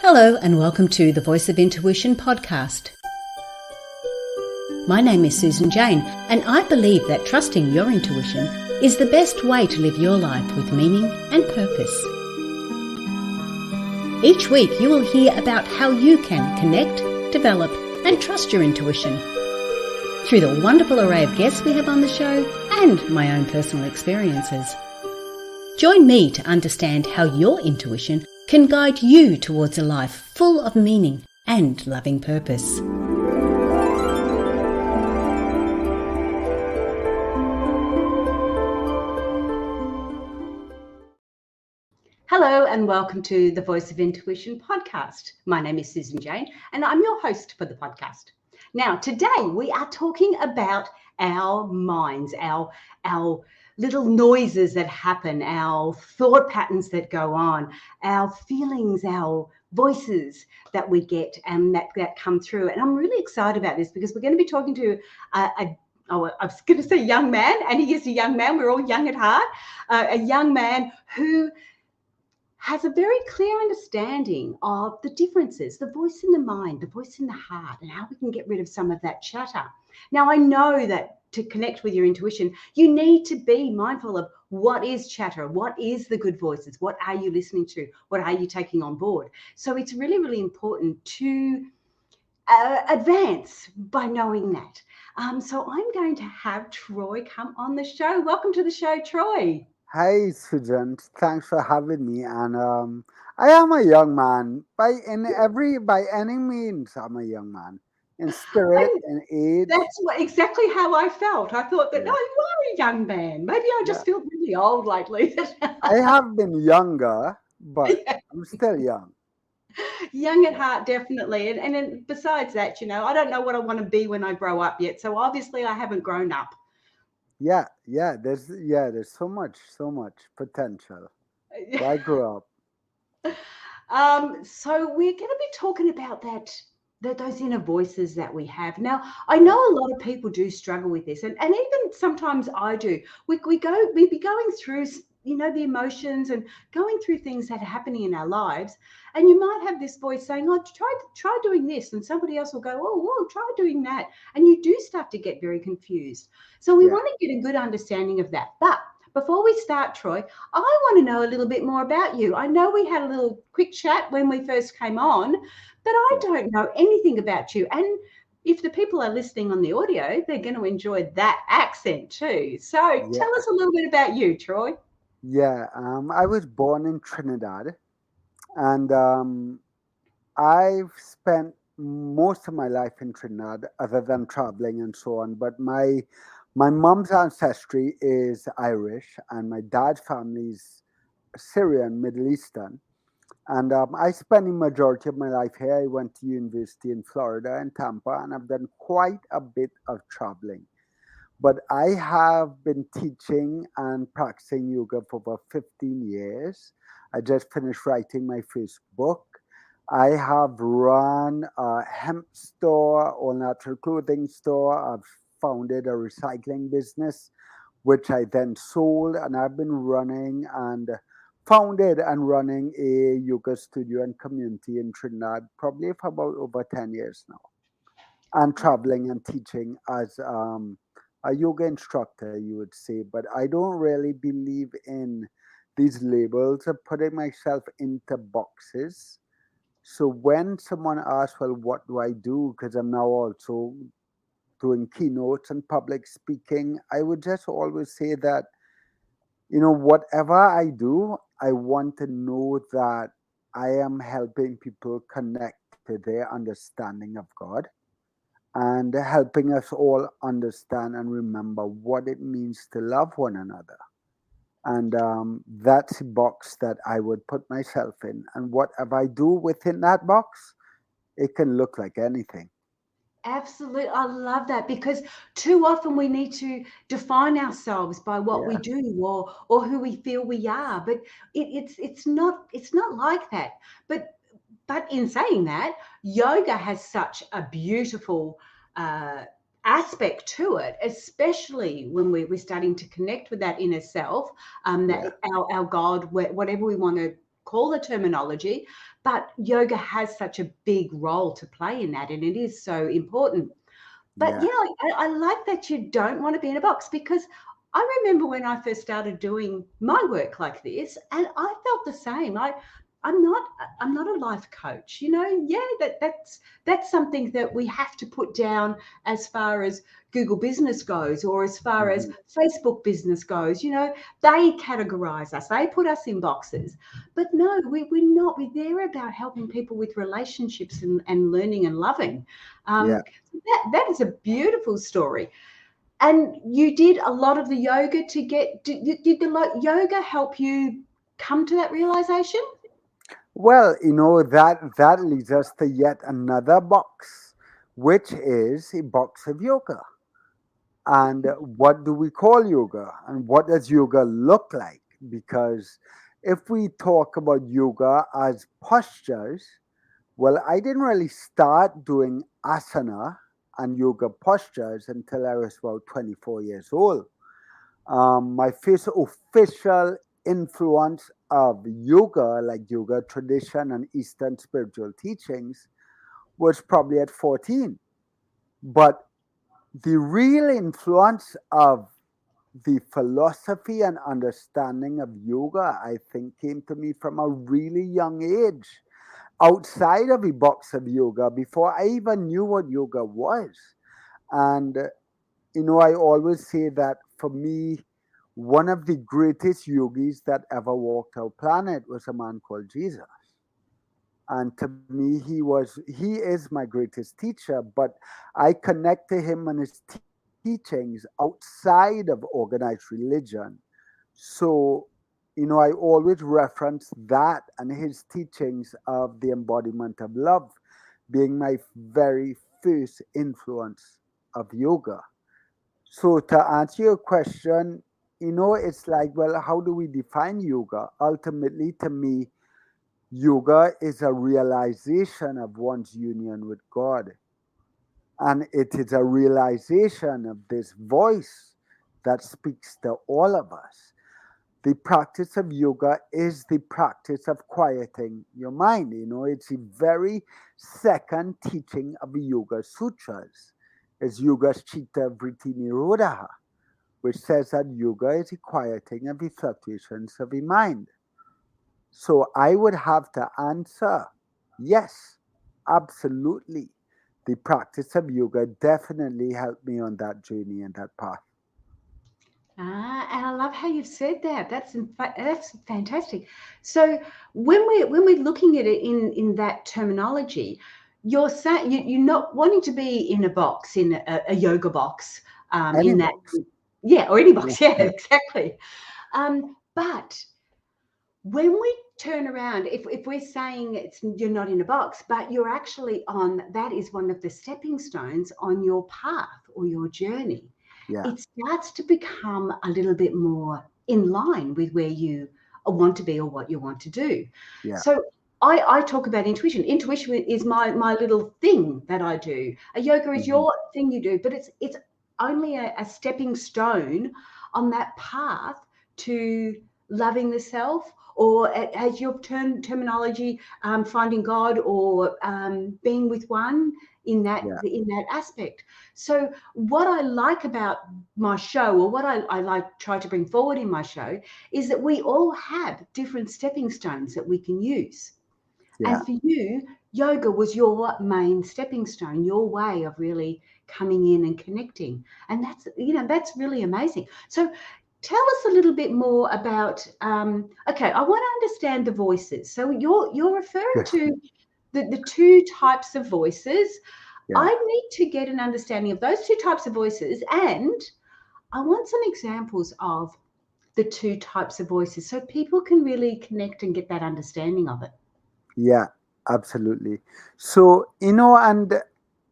Hello and welcome to the Voice of Intuition podcast. My name is Susan Jane and I believe that trusting your intuition is the best way to live your life with meaning and purpose. Each week you will hear about how you can connect, develop and trust your intuition through the wonderful array of guests we have on the show and my own personal experiences. Join me to understand how your intuition can guide you towards a life full of meaning and loving purpose. Hello and welcome to the Voice of Intuition podcast. My name is Susan Jane and I'm your host for the podcast. Now, today we are talking about our minds, our little noises that happen, our thought patterns that go on, our feelings, our voices that we get and that come through. And I'm really excited about this because we're going to be talking to I was going to say young man, and he is a young man. We're all young at heart. A young man who has a very clear understanding of the differences, the voice in the mind, the voice in the heart, and how we can get rid of some of that chatter. Now, I know that to connect with your intuition, you need to be mindful of what is chatter, what is the good voices, what are you listening to, what are you taking on board. So it's really, really important to advance by knowing that. So I'm going to have Troy come on the show. Welcome to the show, Troy. Hi, Susan. Thanks for having me. And I am a young man. By any means, I'm a young man. In spirit, in age. That's exactly how I felt. I thought that, Yeah. no, you are a young man. Maybe I just feel really old lately. I have been younger, but I'm still young. Young at heart, definitely. And then besides that, I don't know what I want to be when I grow up yet. So obviously I haven't grown up. There's so much potential. Why grow up? So we're going to be talking about those inner voices that we have. Now, I know a lot of people do struggle with this, and even sometimes I do. We be going through, the emotions and going through things that are happening in our lives, and you might have this voice saying, "Oh, try doing this," and somebody else will go, "Oh, whoa, try doing that," and you do start to get very confused. So we want to get a good understanding of that, but before we start, Troy, I want to know a little bit more about you. I know we had a little quick chat when we first came on, but I don't know anything about you. And if the people are listening on the audio, they're going to enjoy that accent too. So tell us a little bit about you, Troy. I was born in Trinidad, and I've spent most of my life in Trinidad, other than traveling and so on. But my mom's ancestry is Irish, and my dad's family is Syrian, Middle Eastern. And I spent the majority of my life here. I went to university in Florida and Tampa, and I've done quite a bit of traveling. But I have been teaching and practicing yoga for over 15 years. I just finished writing my first book. I have run a hemp store, all natural clothing store. I've founded a recycling business, which I then sold, and I've been founded and running a yoga studio and community in Trinidad probably for about over 10 years now, and traveling and teaching as a yoga instructor, you would say. But I don't really believe in these labels of putting myself into boxes. So when someone asks, well, what do I do? Because I'm now also doing keynotes and public speaking, I would just always say that, whatever I do, I want to know that I am helping people connect to their understanding of God and helping us all understand and remember what it means to love one another. And that's a box that I would put myself in. And whatever I do within that box, it can look like anything. Absolutely. I love that, because too often we need to define ourselves by what we do or who we feel we are. But it's not like that. But in saying that, yoga has such a beautiful aspect to it, especially when we're starting to connect with that inner self, that our God, whatever we want to call the terminology. but yoga has such a big role to play in that, and it is so important. But Yeah. yeah, I like that you don't want to be in a box, because I remember when I first started doing my work like this, and I felt the same. I'm not I'm not a life coach, you know. Yeah, that's something that we have to put down as far as Google business goes, or as far as Hmm. Facebook business goes. You know, they categorize us, they put us in boxes. But no, we're not. We're there about helping people with relationships and learning and loving. Yeah. That is a beautiful story. And you did a lot of the yoga to get, did the yoga help you come to that realization? Well, that leads us to yet another box, which is a box of yoga. And what do we call yoga? And what does yoga look like? Because if we talk about yoga as postures, well, I didn't really start doing asana and yoga postures until I was about 24 years old. My first official influence of yoga, like yoga tradition and Eastern spiritual teachings, was probably at 14. But the real influence of the philosophy and understanding of yoga, I think, came to me from a really young age, outside of the box of yoga, before I even knew what yoga was. And I always say that for me, one of the greatest yogis that ever walked our planet was a man called Jesus. And to me, he is my greatest teacher, but I connect to him and his teachings outside of organized religion. So, I always reference that and his teachings of the embodiment of love being my very first influence of yoga. So to answer your question, it's like, well, how do we define yoga? Ultimately, to me, yoga is a realization of one's union with God. And it is a realization of this voice that speaks to all of us. The practice of yoga is the practice of quieting your mind. It's the very second teaching of the Yoga Sutras. It's Yoga Chitta Vritti Nirodha, which says that yoga is the quieting of the fluctuations of the mind. So I would have to answer yes, absolutely. The practice of yoga definitely helped me on that journey and that path. And I love how you've said that. That's fantastic. So when we're looking at it in that terminology, you're saying you're not wanting to be in a box, in a yoga box, Any in that, box. yeah, or any Yeah. box, yeah, exactly. But when we turn around, if we're saying you're not in a box, but you're actually on, that is one of the stepping stones on your path or your journey, Yeah. it starts to become a little bit more in line with where you want to be or what you want to do. Yeah. So I talk about intuition. Intuition is my little thing that I do. A yoga is Mhm. your thing you do, but it's only a stepping stone on that path to loving the self, or as your terminology, finding God, or being with one in Yeah. that aspect. So what I like about my show, or what I like try to bring forward in my show, is that we all have different stepping stones that we can use. Yeah. And for you, yoga was your main stepping stone, your way of really coming in and connecting. And that's really amazing. So tell us a little bit more about, okay, I want to understand the voices. So you're referring Good. to the two types of voices. Yeah. I need to get an understanding of those two types of voices, and I want some examples of the two types of voices so people can really connect and get that understanding of it. Yeah. Absolutely. So, and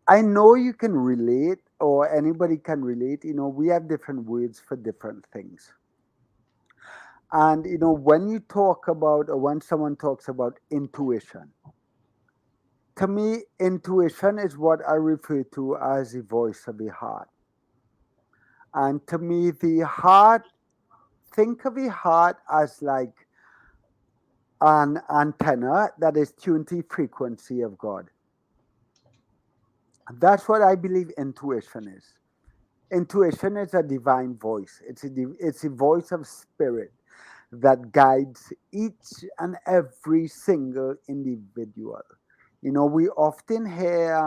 I know you can relate, or anybody can relate. We have different words for different things. And, when you talk about, or when someone talks about intuition, to me, intuition is what I refer to as the voice of the heart. And to me, the heart, think of the heart as like an antenna that is tuned to the frequency of God. That's what I believe intuition is. Intuition is a divine voice. It's a voice of spirit that guides each and every single individual. We often hear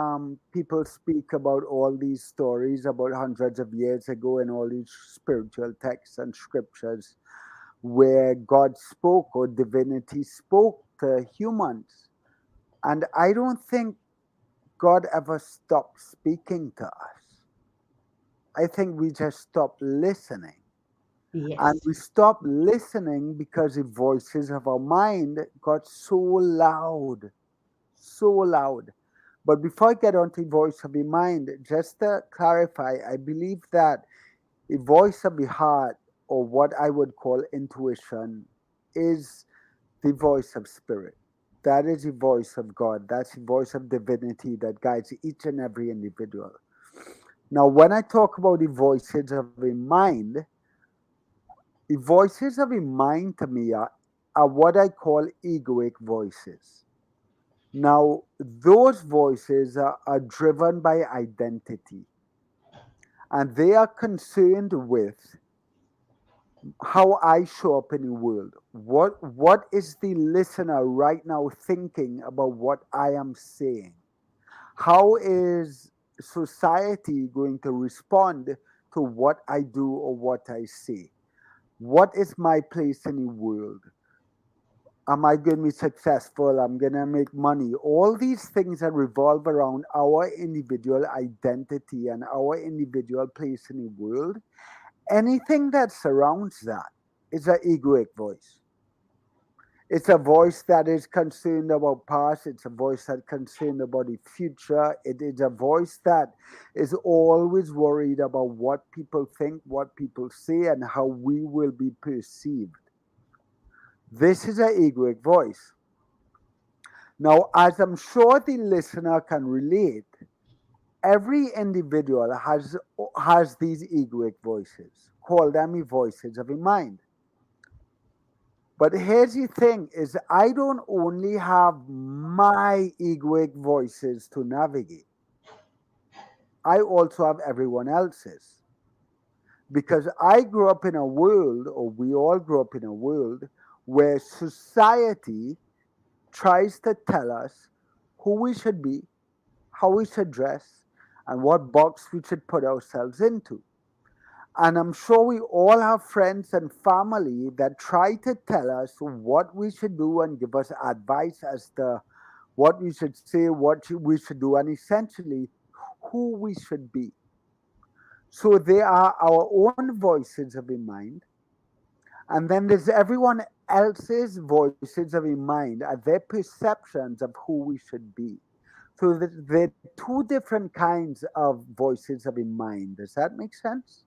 people speak about all these stories about hundreds of years ago and all these spiritual texts and scriptures where God spoke or divinity spoke to humans. And I don't think God ever stopped speaking to us. I think we just stopped listening. And Yes. we stopped listening because the voices of our mind got so loud, so loud. But before I get on to the voice of the mind, just to clarify, I believe that the voice of the heart, or what I would call intuition, is the voice of spirit. That is the voice of God. That's the voice of divinity that guides each and every individual. Now, when I talk about the voices of a mind, the voices of a mind to me are what I call egoic voices. Now, those voices are driven by identity, and they are concerned with how I show up in the world. What is the listener right now thinking about what I am saying? How is society going to respond to what I do or what I say? What is my place in the world? Am I going to be successful? I'm going to make money. All these things that revolve around our individual identity and our individual place in the world. Anything that surrounds that is an egoic voice. It's a voice that is concerned about past. It's a voice that concerned about the future. It is a voice that is always worried about what people think, what people say, and how we will be perceived. This is an egoic voice. Now, as I'm sure the listener can relate, every individual has these egoic voices. Call them the voices of the mind. But here's the thing is I don't only have my egoic voices to navigate. I also have everyone else's. Because I grew up in a world, or we all grew up in a world, where society tries to tell us who we should be, how we should dress, and what box we should put ourselves into. And I'm sure we all have friends and family that try to tell us what we should do and give us advice as to what we should say, we should do, and essentially who we should be. So they are our own voices of the mind, and then there's everyone else's voices of the mind and their perceptions of who we should be. So there are two different kinds of voices of the mind. Does that make sense?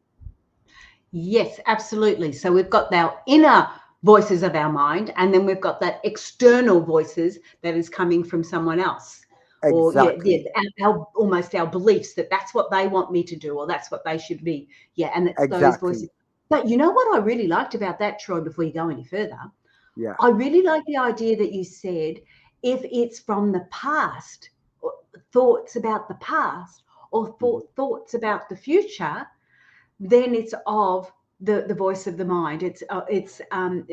Yes, absolutely. So we've got our inner voices of our mind, and then we've got that external voices that is coming from someone else. Or Exactly. our almost our beliefs that that's what they want me to do, or that's what they should be. Yeah, and it's those Exactly. voices. But you know what I really liked about that, Troy, before you go any further? Yeah. I really like the idea that you said if it's from the past, thoughts about the past, or Mhm. thoughts about the future, then it's of the voice of the mind. It's an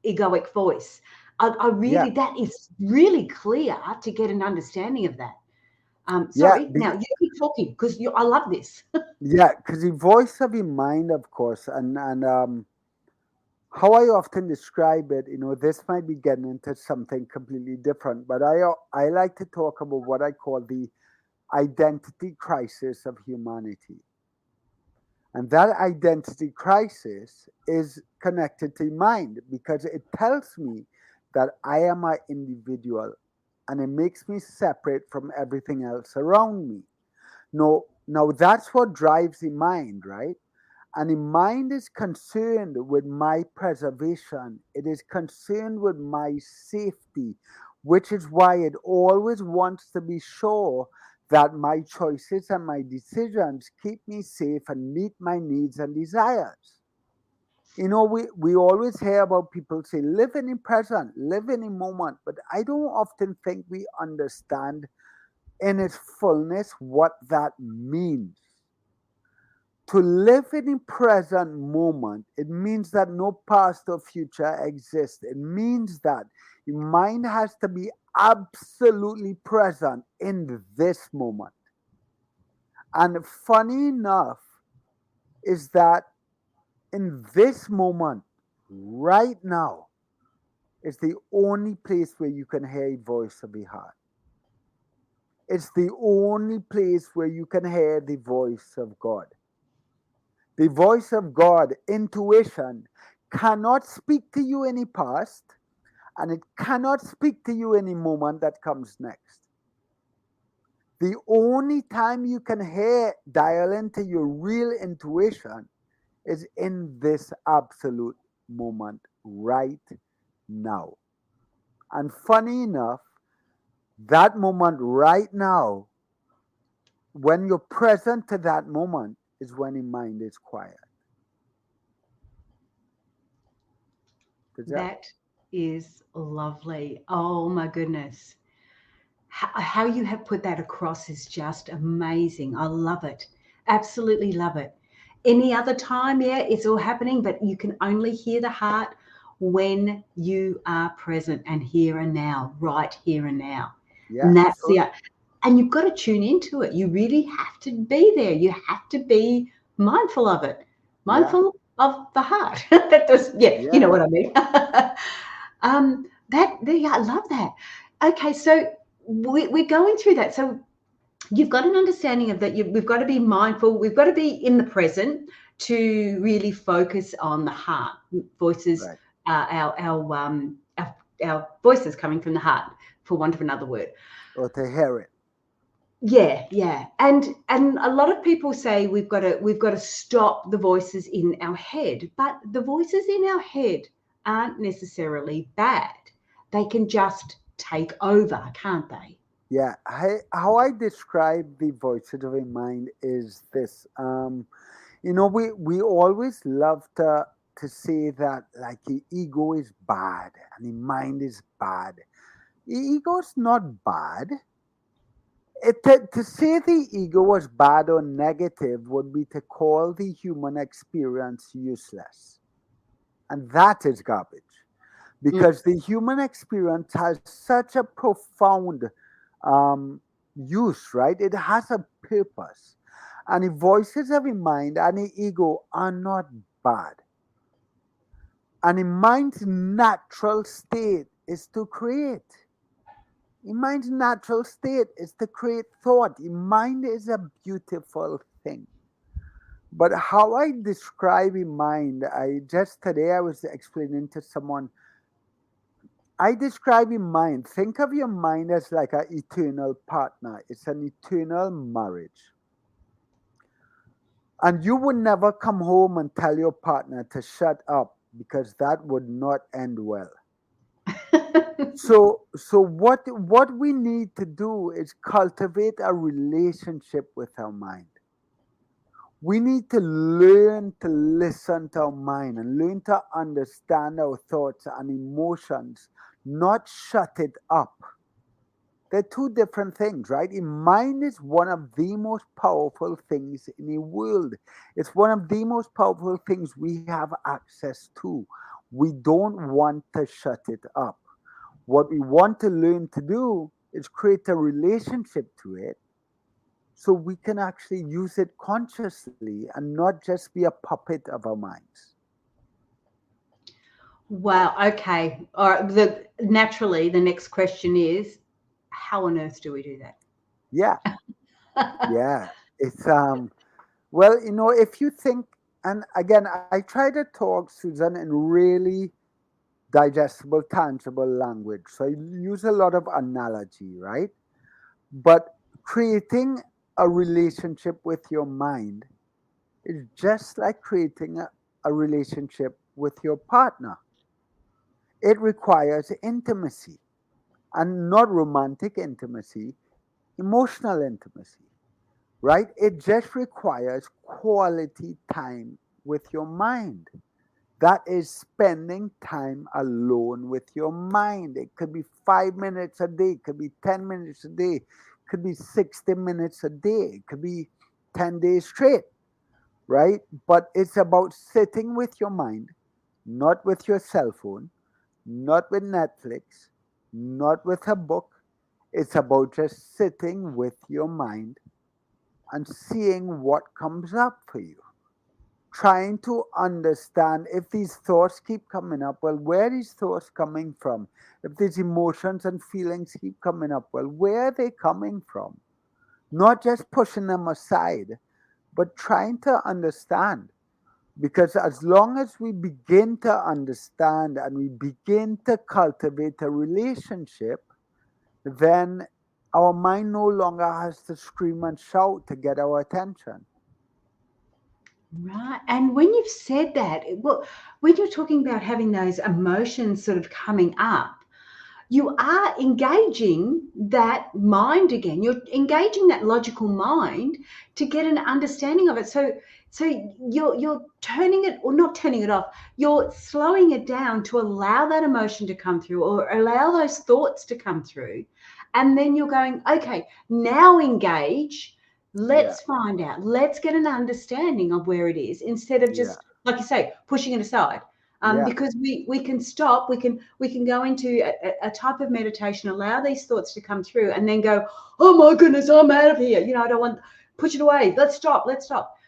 egoic voice. I Yeah. really that is really clear to get an understanding of that. Yeah. Sorry, now you keep talking because I love this. Yeah. Because the voice of the mind, of course, and how I often describe it, this might be getting into something completely different, but I like to talk about what I call the identity crisis of humanity. And that identity crisis is connected to mind because it tells me that I am an individual and it makes me separate from everything else around me. Now that's what drives the mind, right? And the mind is concerned with my preservation. It is concerned with my safety, which is why it always wants to be sure that my choices and my decisions keep me safe and meet my needs and desires. We always hear about people say, live in the present, live in the moment, but I don't often think we understand in its fullness what that means. To live in the present moment, it means that no past or future exists. It means that your mind has to be absolutely present in this moment. And funny enough, is that in this moment, right now, is the only place where you can hear a voice of the heart. It's the only place where you can hear the voice of God. The voice of God, intuition, cannot speak to you in the past, and it cannot speak to you in the moment that comes next. The only time you can hear, dial into your real intuition is in this absolute moment right now. And funny enough, that moment right now, when you're present to that moment, is when your mind is quiet. Does that? That is lovely. Oh my goodness. How you have put that across is just amazing. I love it. Absolutely love it. Any other time, yeah, it's all happening, but you can only hear the heart when you are present and here and now, right here and now. Yeah. And that's So the, and you've got to tune into it. You really have to be there. You have to be mindful of it, yeah, mindful of the heart. That does, yeah, you yeah, know what I mean. Yeah, I love that. Okay, so we're going through that. So you've got an understanding of that. We've got to be mindful. We've got to be in the present to really focus on the heart voices, right. our voices coming from the heart, for want of another word. Or to hear it. Yeah, yeah. And a lot of people say we've got to stop the voices in our head, but the voices in our head aren't necessarily bad. They can just take over, can't they? Yeah, how I describe the voices of a mind is this. We always love to say that like the ego is bad and the mind is bad. The ego is not bad. To say the ego was bad or negative would be to call the human experience useless. And that is garbage. Mm. Because the human experience has such a profound um, use, right? It has a purpose. And the voices of the mind and the ego are not bad. And the mind's natural state is to create. The mind's natural state is to create thought. The mind is a beautiful thing. But how I describe a mind, I just today I was explaining to someone, I describe your mind. Think of your mind as like an eternal partner. It's an eternal marriage. And you would never come home and tell your partner to shut up because that would not end well. So what we need to do is cultivate a relationship with our mind. We need to learn to listen to our mind and learn to understand our thoughts and emotions, not shut it up. They're two different things, right? A mind is one of the most powerful things in the world. It's one of the most powerful things we have access to. We don't want to shut it up. What we want to learn to do is create a relationship to it so we can actually use it consciously and not just be a puppet of our minds. Wow. Okay. All right. Naturally, the next question is, how on earth do we do Yeah, that? yeah. It's well, if you think, and again, I try to talk, Susan, in really digestible, tangible language. So I use a lot of analogy, right? But creating a relationship with your mind is just like creating a relationship with your partner. It requires intimacy, and not romantic intimacy, emotional intimacy, right? It just requires quality time with your mind. That is spending time alone with your mind. It could be 5 minutes a day, it could be 10 minutes a day, it could be 60 minutes a day, it could be 10 days straight, right? But it's about sitting with your mind, not with your cell phone, not with Netflix, not with a book. It's about just sitting with your mind and seeing what comes up for you. Trying to understand if these thoughts keep coming up, well, where are these thoughts coming from? If these emotions and feelings keep coming up, well, where are they coming from? Not just pushing them aside, but trying to understand. Because as long as we begin to understand and we begin to cultivate a relationship, then our mind no longer has to scream and shout to get our attention. Right. And when you've said that, well, when you're talking about having those emotions sort of coming up, you are engaging that mind again. You're engaging that logical mind to get an understanding of it. So you're turning it, or not turning it off, you're slowing it down to allow that emotion to come through, or allow those thoughts to come through. And then you're going, okay, now engage. Yeah, Let's find out. Let's get an understanding of where it is, instead of yeah, just, like you say, pushing it aside. yeah, Because we can stop, we can go into a type of meditation, allow these thoughts to come through, and then go, oh my goodness, I'm out of here. I don't want, push it away. Let's stop.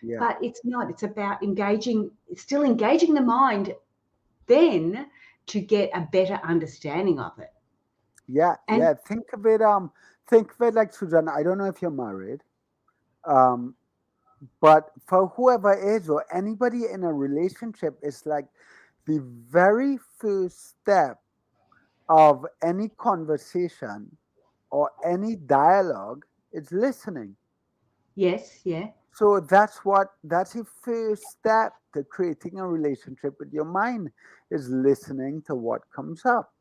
yeah, But it's not. It's about engaging, still engaging the mind, then to get a better understanding of it. yeah, And yeah. Think of it like Susan. I don't know if you're married, um, but for whoever is or anybody in a relationship, it's like the very first step of any conversation or any dialogue is listening. yes, yeah. So that's the first step to creating a relationship with your mind is listening to what comes up.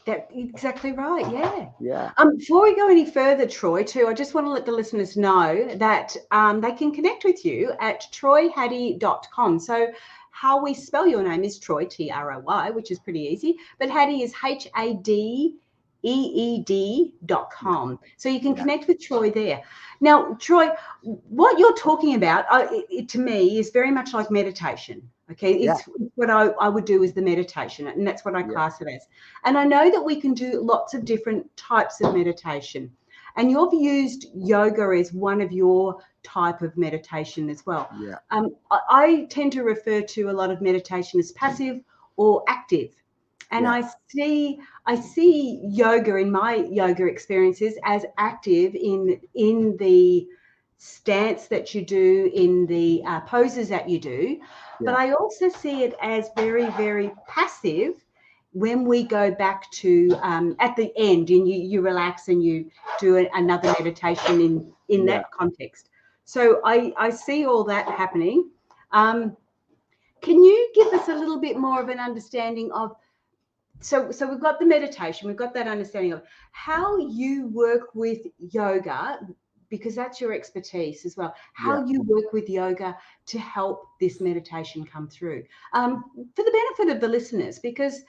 That exactly right. Yeah. Yeah, Before we go any further, Troy, too, I just want to let the listeners know that they can connect with you at troyhadeed.com. So how we spell your name is Troy, Troy, which is pretty easy, but Hadeed is yeah, HADEED.com. So you can yeah, connect with Troy there. Now, Troy, what you're talking about, to me, is very much like meditation. Okay, yeah, it's what I would do is the meditation, and that's what I yeah, class it as. And I know that we can do lots of different types of meditation. And you've used yoga as one of your type of meditation as well. yeah, I tend to refer to a lot of meditation as passive or active. And yeah, I see yoga in my yoga experiences as active in the stance that you do, in the poses that you do, but yeah, I also see it as very, very passive when we go back to at the end, and you relax and you do another meditation in yeah, that context. So I see all that happening. Um, can you give us a little bit more of an understanding of, so we've got the meditation, we've got that understanding of how you work with yoga, because that's your expertise as well, yeah, how you work with yoga to help this meditation come through, for the benefit of the listeners, because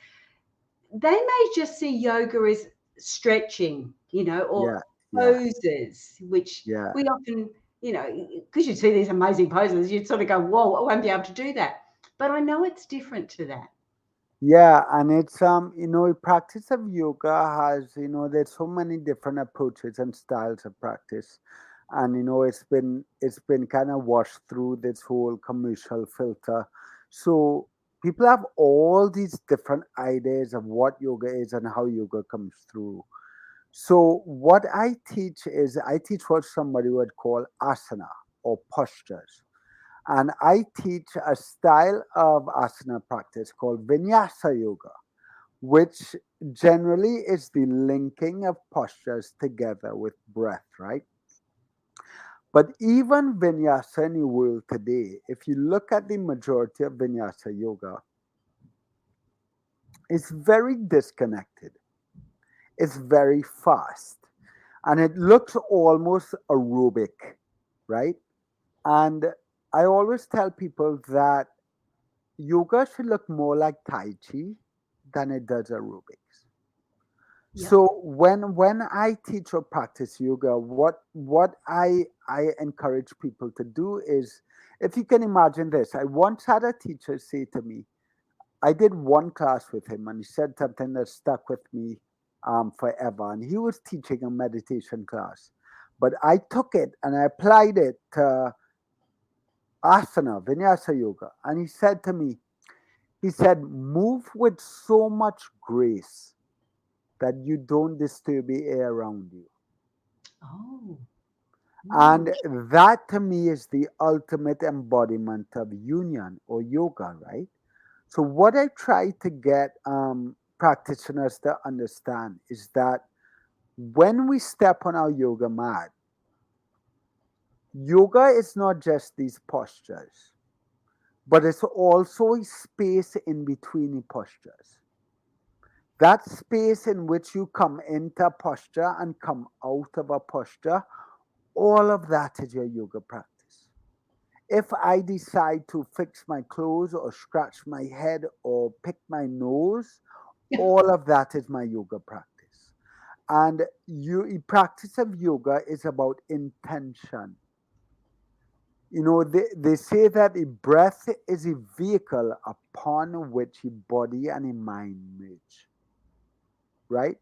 they may just see yoga as stretching, or yeah, yeah, poses, which yeah. we often, because you see these amazing poses, you'd sort of go, whoa, I won't be able to do that. But I know it's different to that. Yeah, and it's practice of yoga has, there's so many different approaches and styles of practice. And it's been kind of washed through this whole commercial filter. So people have all these different ideas of what yoga is and how yoga comes through. So what I teach what somebody would call asana or postures. And I teach a style of asana practice called Vinyasa Yoga, which generally is the linking of postures together with breath, right? But even Vinyasa in the world today, if you look at the majority of Vinyasa Yoga, it's very disconnected. It's very fast. And it looks almost aerobic, right? And I always tell people that yoga should look more like Tai Chi than it does aerobics. Yep. So when I teach or practice yoga, what I encourage people to do is, if you can imagine this, I once had a teacher say to me, I did one class with him, and he said something that stuck with me forever. And he was teaching a meditation class, but I took it and I applied it to asana, vinyasa yoga. And he said to me, he said, move with so much grace that you don't disturb the air around you. Oh. And Mm. that to me is the ultimate embodiment of union or yoga, right? So, what I try to get practitioners to understand is that when we step on our yoga mat, yoga is not just these postures, but it's also a space in between the postures. That space in which you come into a posture and come out of a posture, all of that is your yoga practice. If I decide to fix my clothes or scratch my head or pick my nose, all of that is my yoga practice. And a practice of yoga is about intention. They say that a breath is a vehicle upon which a body and a mind merge, right?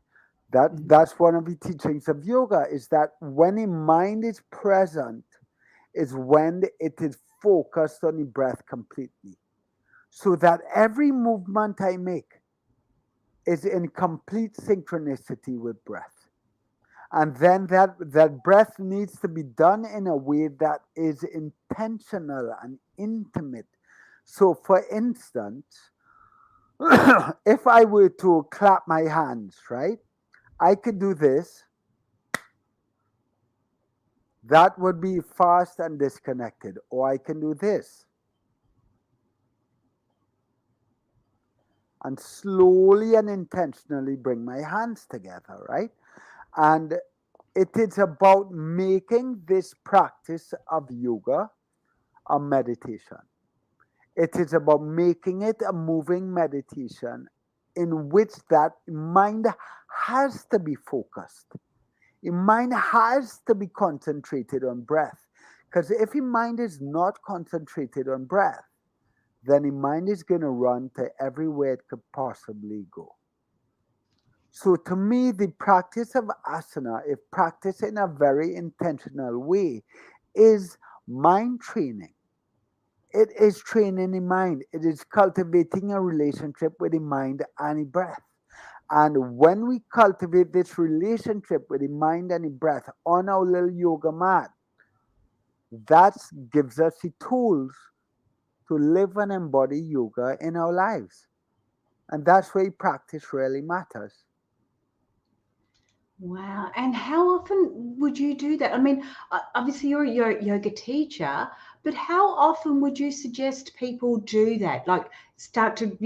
That's one of the teachings of yoga, is that when a mind is present is when it is focused on the breath completely. So that every movement I make is in complete synchronicity with breath. And then that breath needs to be done in a way that is intentional and intimate. So, for instance, if I were to clap my hands, right, I could do this. That would be fast and disconnected. Or I can do this and slowly and intentionally bring my hands together, right? And it is about making this practice of yoga a meditation. It is about making it a moving meditation in which that mind has to be focused. Your mind has to be concentrated on breath. Because if your mind is not concentrated on breath, then your mind is going to run to everywhere it could possibly go. So to me, the practice of asana, if practiced in a very intentional way, is mind training. It is training the mind. It is cultivating a relationship with the mind and the breath. And when we cultivate this relationship with the mind and the breath on our little yoga mat, that gives us the tools to live and embody yoga in our lives. And that's where practice really matters. Wow. And how often would you do that? I mean, obviously you're a yoga teacher, but how often would you suggest people do that? Like start to,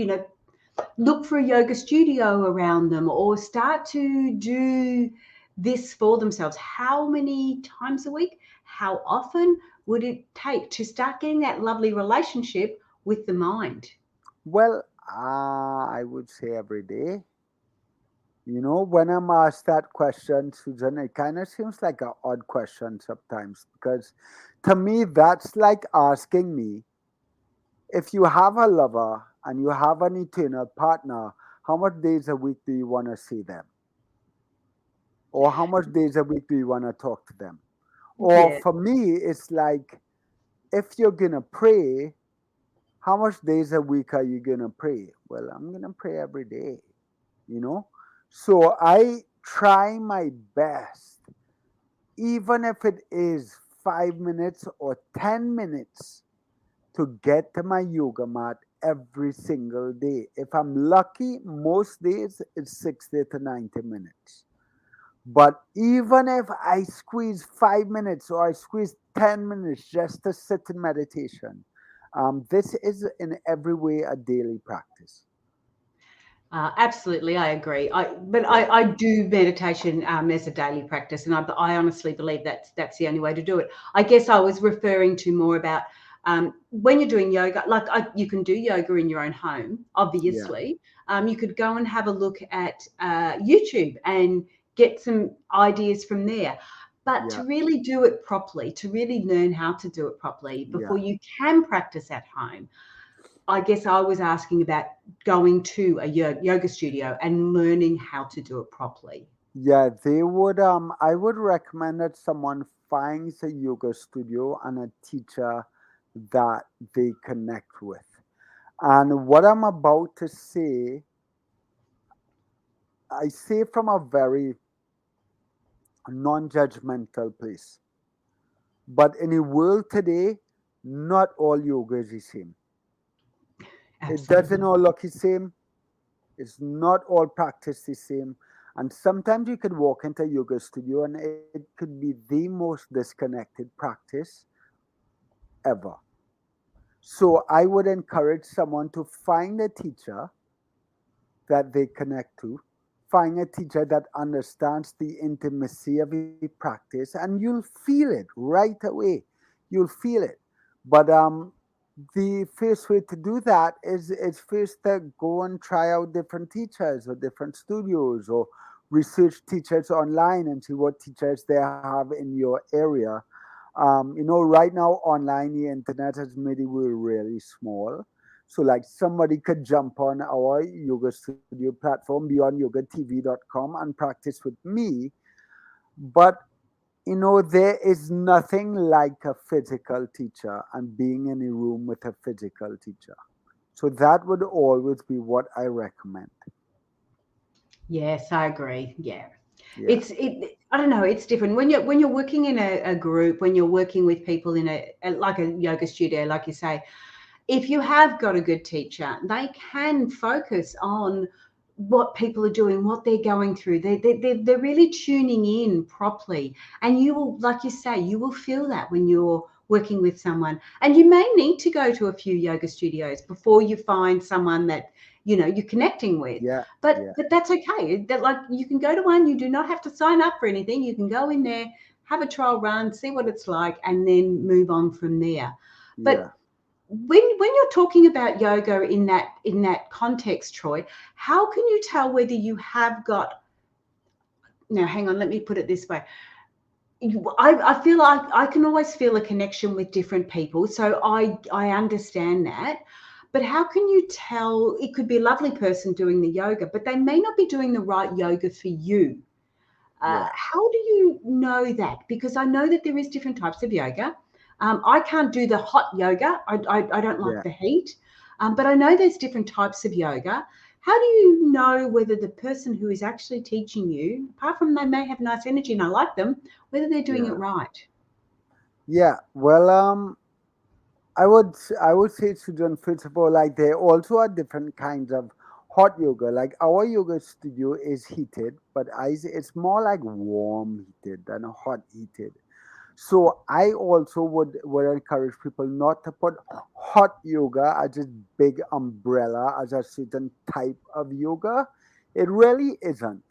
look for a yoga studio around them or start to do this for themselves. How many times a week? How often would it take to start getting that lovely relationship with the mind? Well, I would say every day. When I'm asked that question, Susan, it kind of seems like an odd question sometimes, because to me, that's like asking me, if you have a lover and you have an eternal partner, how much days a week do you want to see them? Or how much days a week do you want to talk to them? Or Yeah. for me, it's like, if you're going to pray, how much days a week are you going to pray? Well, I'm going to pray every day, you know? So I try my best, even if it is 5 minutes or 10 minutes, to get to my yoga mat every single day. If I'm lucky, most days it's 60 to 90 minutes. But even if I squeeze 5 minutes or I squeeze 10 minutes just to sit in meditation, this is in every way a daily practice. Absolutely, I agree. But Yeah. I do meditation as a daily practice, and I honestly believe that's the only way to do it. I guess I was referring to more about When you're doing yoga, like you can do yoga in your own home, Yeah, obviously. You could go and have a look at YouTube and get some ideas from there. But yeah, to really do it properly, to really learn how to do it properly yeah. before you can practice at home, I guess I was asking about going to a yoga studio and learning how to do it properly. Yeah, they would I would recommend that someone finds a yoga studio and a teacher that they connect with. And what I'm about to say, I say from a very non-judgmental place. But in the world today, not all yoga is the same. It doesn't Absolutely. all look the same. It's not all practice the same. And sometimes you could walk into a yoga studio and it could be the most disconnected practice ever. So I would encourage someone to find a teacher that they connect to, find a teacher that understands the intimacy of the practice, and you'll feel it right away. You'll feel it. But the first way to do that is first to go and try out different teachers or different studios or research teachers online and see what teachers they have in your area. Right now online the internet has made the world really small. So like somebody could jump on our yoga studio platform beyondyogatv.com and practice with me. But there is nothing like a physical teacher and being in a room with a physical teacher. So that would always be what I recommend. Yes, I agree. Yeah. Yeah, I don't know, it's different when you're working in a group, when you're working with people in like a yoga studio, like you say, if you have got a good teacher, they can focus on what people are doing, what they're going through. They're really tuning in properly. And you will, like you say, you will feel that when you're working with someone. And you may need to go to a few yoga studios before you find someone that, you're connecting with. yeah, But yeah, but that's okay. That, like, you can go to one, you do not have to sign up for anything. You can go in there, have a trial run, see what it's like, and then move on from there. But yeah. when you're talking about yoga in that context, Troy, how can you tell whether you have got, now hang on, let me put it this way. I feel like I can always feel a connection with different people, so I understand that. But how can you tell? It could be a lovely person doing the yoga, but they may not be doing the right yoga for you. Yeah, How do you know that? Because I know that there is different types of yoga. I can't do the hot yoga. I don't like yeah, the heat. But I know there's different types of yoga. How do you know whether the person who is actually teaching you, apart from they may have nice energy and I like them, whether they're doing it yeah, right? yeah. Well, I would say, children, first of all, like there also are different kinds of hot yoga. Like our yoga studio is heated, but it's more like warm heated than a hot heated. So I also would encourage people not to put hot yoga as this big umbrella as a certain type of yoga. It really isn't.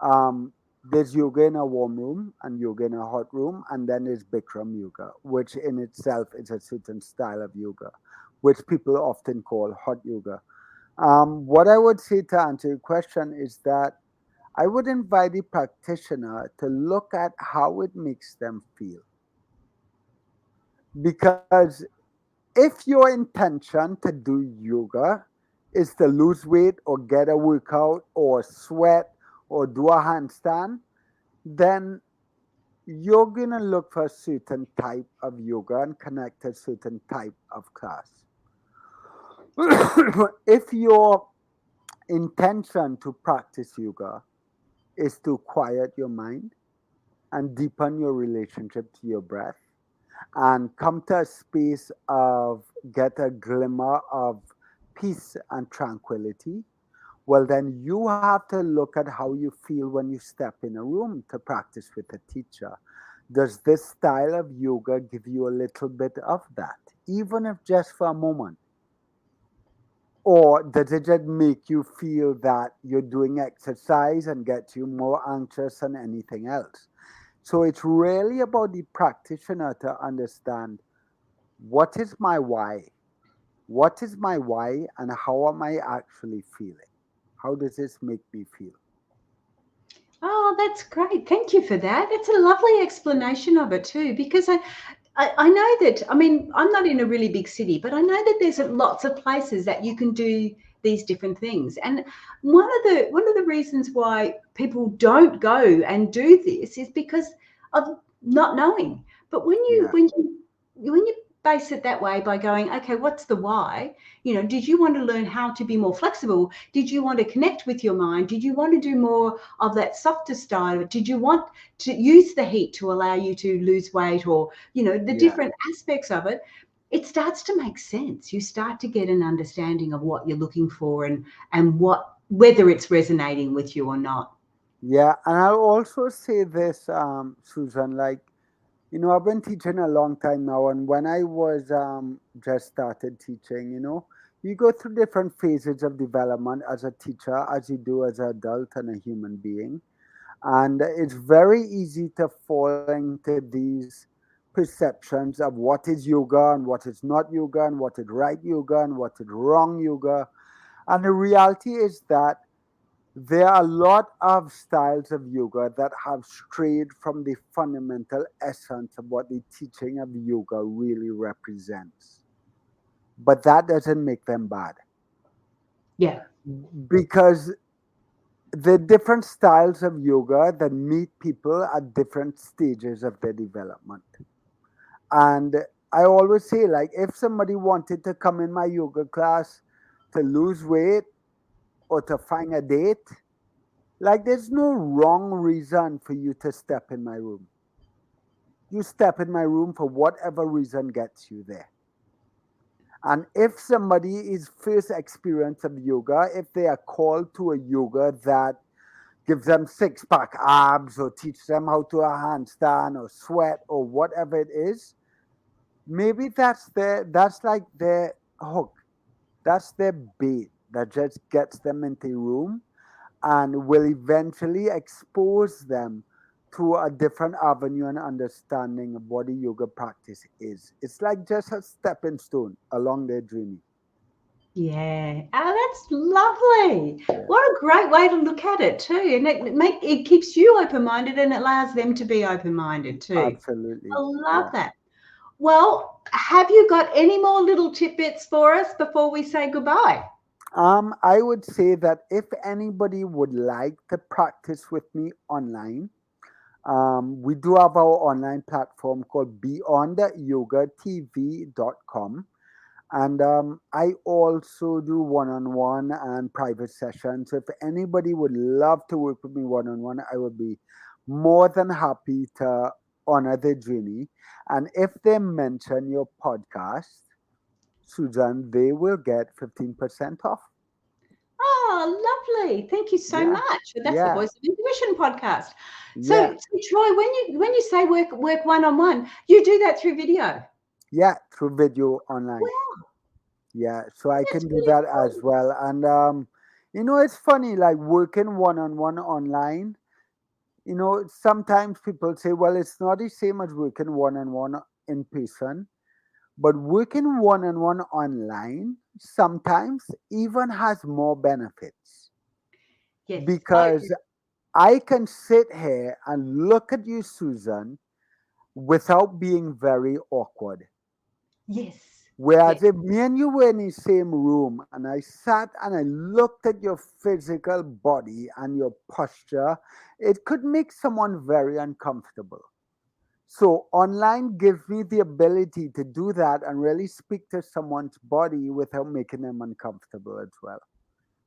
Um, there's yoga in a warm room and yoga in a hot room, and then there's Bikram yoga, which in itself is a certain style of yoga, which people often call hot yoga. What I would say to answer your question is that I would invite the practitioner to look at how it makes them feel. Because if your intention to do yoga is to lose weight or get a workout or sweat or do a handstand, then you're going to look for a certain type of yoga and connect a certain type of class. If your intention to practice yoga is to quiet your mind and deepen your relationship to your breath and come to a space of get a glimmer of peace and tranquility, well, then you have to look at how you feel when you step in a room to practice with a teacher. Does this style of yoga give you a little bit of that, even if just for a moment? Or does it just make you feel that you're doing exercise and gets you more anxious than anything else? So it's really about the practitioner to understand what is my why? What is my why, and how am I actually feeling? How does this make me feel? Oh, that's great. Thank you for that. It's a lovely explanation of it too, because I know that, I mean, I'm not in a really big city, but I know that there's lots of places that you can do these different things. And one of the reasons why people don't go and do this is because of not knowing. But when you Yeah, when you when you base it that way by going, okay, what's the why? Did you want to learn how to be more flexible? Did you want to connect with your mind? Did you want to do more of that softer style? Did you want to use the heat to allow you to lose weight, or the yeah, different aspects of it? It starts to make sense. You start to get an understanding of what you're looking for, and whether it's resonating with you or not. yeah. And I'll also say this, Susan, like, I've been teaching a long time now, and when I was just started teaching, you go through different phases of development as a teacher, as you do as an adult and a human being. And it's very easy to fall into these perceptions of what is yoga and what is not yoga and what is right yoga and what is wrong yoga. And the reality is that there are a lot of styles of yoga that have strayed from the fundamental essence of what the teaching of yoga really represents. But that doesn't make them bad, Yeah. because the different styles of yoga that meet people at different stages of their development. And I always say, like, if somebody wanted to come in my yoga class to lose weight or to find a date, like, there's no wrong reason for you to step in my room. You step in my room for whatever reason gets you there. And if somebody is first experience of yoga, if they are called to a yoga that gives them six pack abs or teach them how to a handstand or sweat or whatever it is, maybe that's like their hook. That's their bait that just gets them into a room and will eventually expose them to a different avenue and understanding of what a yoga practice is. It's like just a stepping stone along their journey. Yeah. Oh, that's lovely. Yeah, What a great way to look at it too. And it keeps you open-minded and it allows them to be open-minded too. I absolutely. love Yeah. that. Well, have you got any more little tidbits for us before we say goodbye? I would say that if anybody would like to practice with me online, we do have our online platform called beyondyogatv.com. And I also do one on one and private sessions. So if anybody would love to work with me one on one, I would be more than happy to honor their journey. And if they mention your podcast, Susan, they will get 15% off. Oh, lovely. Thank you so Yeah, much. That's the yeah, Voice of Intuition podcast. So, yeah, Troy, when you say work one on one, you do that through video. yeah, through video online. Wow, Yeah, so I that's can do really that as cool. well. And, it's funny, like working one on one online. Sometimes people say, well, it's not the same as working one on one in person, but working one on one online sometimes even has more benefits, Yes, I because agree. I can sit here and look at you, Susan, without being very awkward. Yes, Whereas yes, if me and you were in the same room and I sat and I looked at your physical body and your posture, it could make someone very uncomfortable. So online gives me the ability to do that and really speak to someone's body without making them uncomfortable as well.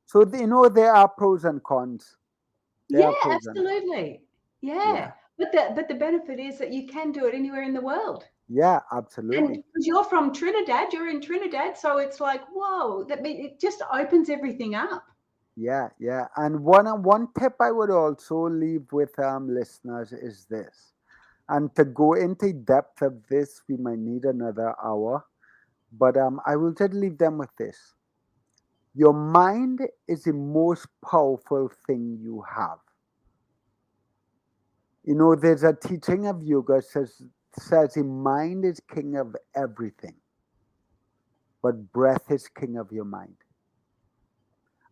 So there are pros and cons. There yeah, are pros and cons. absolutely. Yeah, Yeah. but the benefit is that you can do it anywhere in the world. Yeah, And absolutely. because you're from Trinidad, you're in Trinidad, so it's like, whoa, it just opens everything up. Yeah, yeah. And one tip I would also leave with listeners is this. And to go into depth of this, we might need another hour. But I will just leave them with this. Your mind is the most powerful thing you have. There's a teaching of yoga says the mind is king of everything. but breath is king of your mind.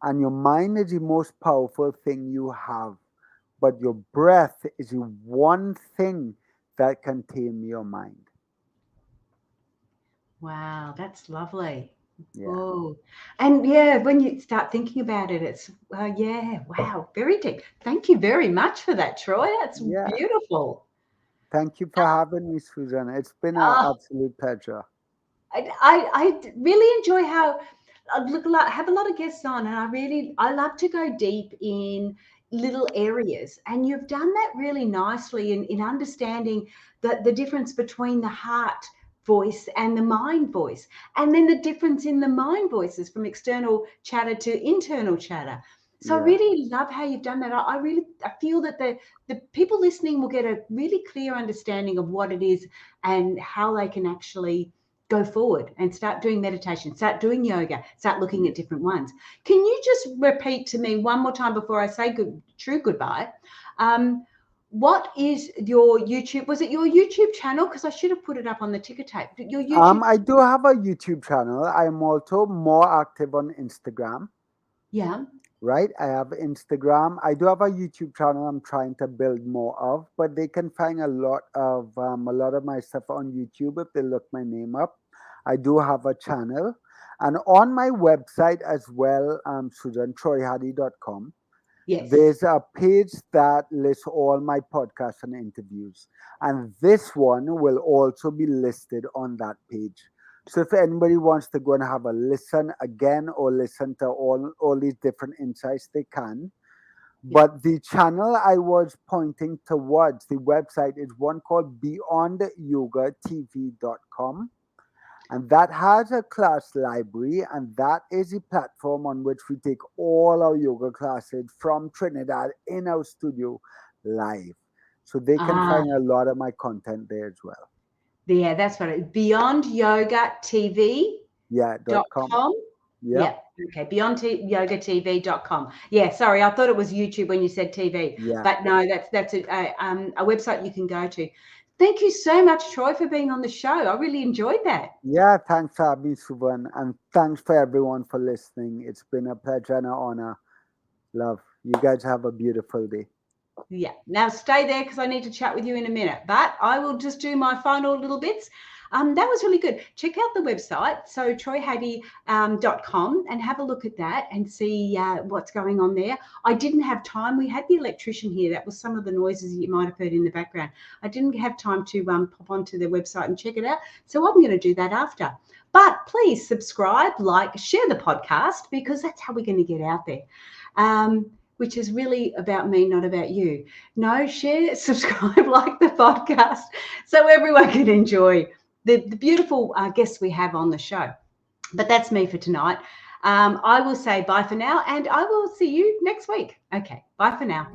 And your mind is the most powerful thing you have, but your breath is the one thing that can tame your mind. Wow, that's lovely. Yeah. Oh, and yeah, when you start thinking about it, it's yeah, wow, very deep. Thank you very much for that, Troy. That's Yeah. beautiful. Thank you for having me, Susan. It's been an Oh, absolute pleasure. I really enjoy how I look like have a lot of guests on, and I love to go deep in little areas, and you've done that really nicely in understanding the difference between the heart voice and the mind voice, and then the difference in the mind voices from external chatter to internal chatter. So I Yeah. really love how you've done that. I feel that the people listening will get a really clear understanding of what it is and how they can actually go forward and start doing meditation, start doing yoga, start looking at different ones. Can you just repeat to me one more time before I say true goodbye? What is your YouTube? Was it your YouTube channel? Because I should have put it up on the ticker tape. Your YouTube, I do have a YouTube channel. I'm also more active on Instagram, yeah, right? I have Instagram. I do have a YouTube channel I'm trying to build more of, but they can find a lot of my stuff on YouTube if they look my name up. I do have a channel. And on my website as well, SusanTroyHadeed.com, yes, there's a page that lists all my podcasts and interviews. And this one will also be listed on that page. So if anybody wants to go and have a listen again or listen to all these different insights, they can. yeah, But the channel I was pointing towards, the website, is one called beyondyogatv.com. And that has a class library, and that is the platform on which we take all our yoga classes from Trinidad in our studio live. So they can ah, find a lot of my content there as well. yeah, that's what it is. Yeah, .com. BeyondYogaTV.com. Yep. Yeah. Okay. BeyondYogaTV.com. Yeah. Sorry, I thought it was YouTube when you said TV, Yeah. but no, that's a website you can go to. Thank you so much, Troy, for being on the show. I really enjoyed that. Yeah, thanks for having me, Suvan. And thanks for everyone for listening. It's been a pleasure and an honor. Love. You guys have a beautiful day. Yeah. Now stay there because I need to chat with you in a minute. But I will just do my final little bits. That was really good. Check out the website, so troyhadeed.com, and have a look at that and see what's going on there. I didn't have time. We had the electrician here. That was some of the noises you might have heard in the background. I didn't have time to pop onto their website and check it out. So I'm going to do that after. But please subscribe, like, share the podcast because that's how we're going to get out there. Which is really about me, not about you. No, share, subscribe, like the podcast so everyone can enjoy the beautiful guests we have on the show. But that's me for tonight. I will say bye for now, and I will see you next week. Okay, bye for now.